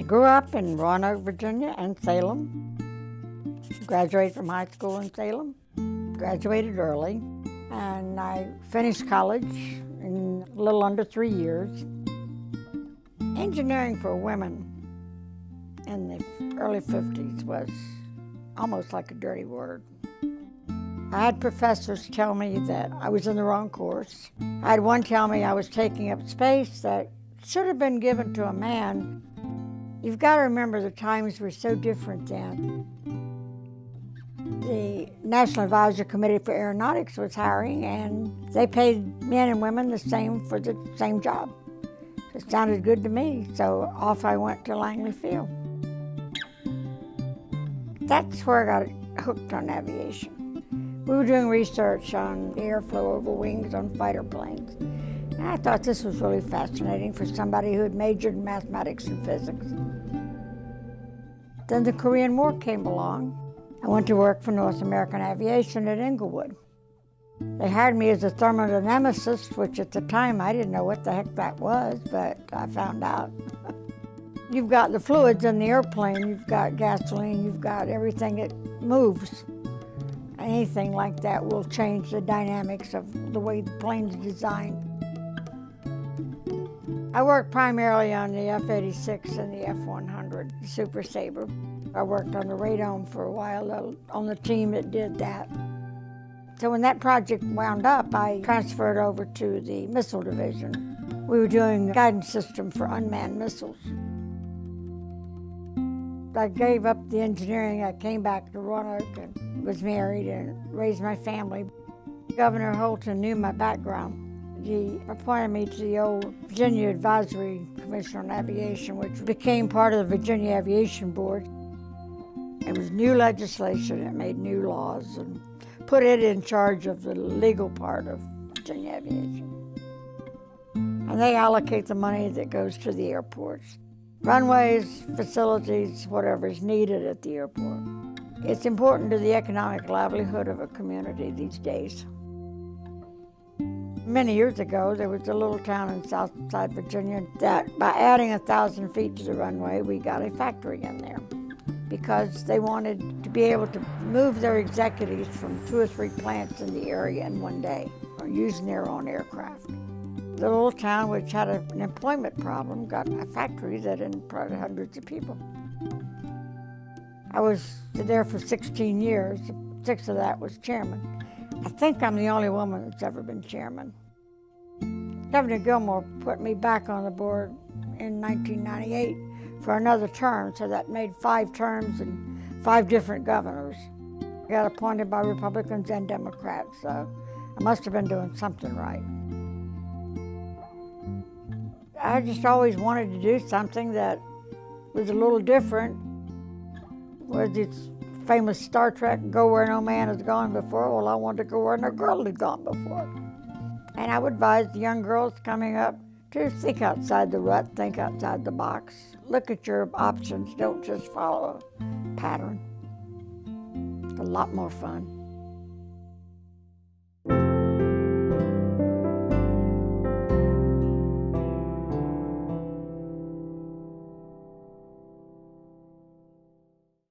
grew up in Roanoke, Virginia and Salem. Graduated from high school in Salem. Graduated early. And I finished college in a little under 3 years. Engineering for women in the early 50s was almost like a dirty word. I had professors tell me that I was in the wrong course. I had one tell me I was taking up space that should have been given to a man. You've got to remember the times were so different then. The National Advisory Committee for Aeronautics was hiring, and they paid men and women the same for the same job. It sounded good to me, so off I went to Langley Field. That's where I got hooked on aviation. We were doing research on airflow over wings on fighter planes. And I thought this was really fascinating for somebody who had majored in mathematics and physics. Then the Korean War came along. I went to work for North American Aviation at Inglewood. They hired me as a thermodynamicist, which at the time I didn't know what the heck that was, but I found out. You've got the fluids in the airplane, you've got gasoline, you've got everything that moves. Anything like that will change the dynamics of the way the plane's designed. I worked primarily on the F-86 and the F-100, the Super Sabre. I worked on the radome for a while on the team that did that. So when that project wound up, I transferred over to the missile division. We were doing a guidance system for unmanned missiles. I gave up the engineering. I came back to Roanoke and was married and raised my family. Governor Holton knew my background. He appointed me to the old Virginia Advisory Commission on Aviation, which became part of the Virginia Aviation Board. It was new legislation, it made new laws, and put it in charge of the legal part of Virginia Aviation. And they allocate the money that goes to the airports. Runways, facilities, whatever is needed at the airport. It's important to the economic livelihood of a community these days. Many years ago, there was a little town in Southside Virginia that by adding 1,000 feet to the runway, we got a factory in there because they wanted to be able to move their executives from 2 or 3 plants in the area in one day or using their own aircraft. The little town, which had an employment problem, got a factory that employed hundreds of people. I was there for 16 years. 6 of that was chairman. I think I'm the only woman that's ever been chairman. Governor Gilmore put me back on the board in 1998 for another term, so that made 5 terms and 5 different governors. I got appointed by Republicans and Democrats, so I must have been doing something right. I just always wanted to do something that was a little different. Was this famous Star Trek, go where no man has gone before? Well, I wanted to go where no girl had gone before. And I would advise the young girls coming up to think outside the rut, think outside the box. Look at your options, don't just follow a pattern. It's a lot more fun.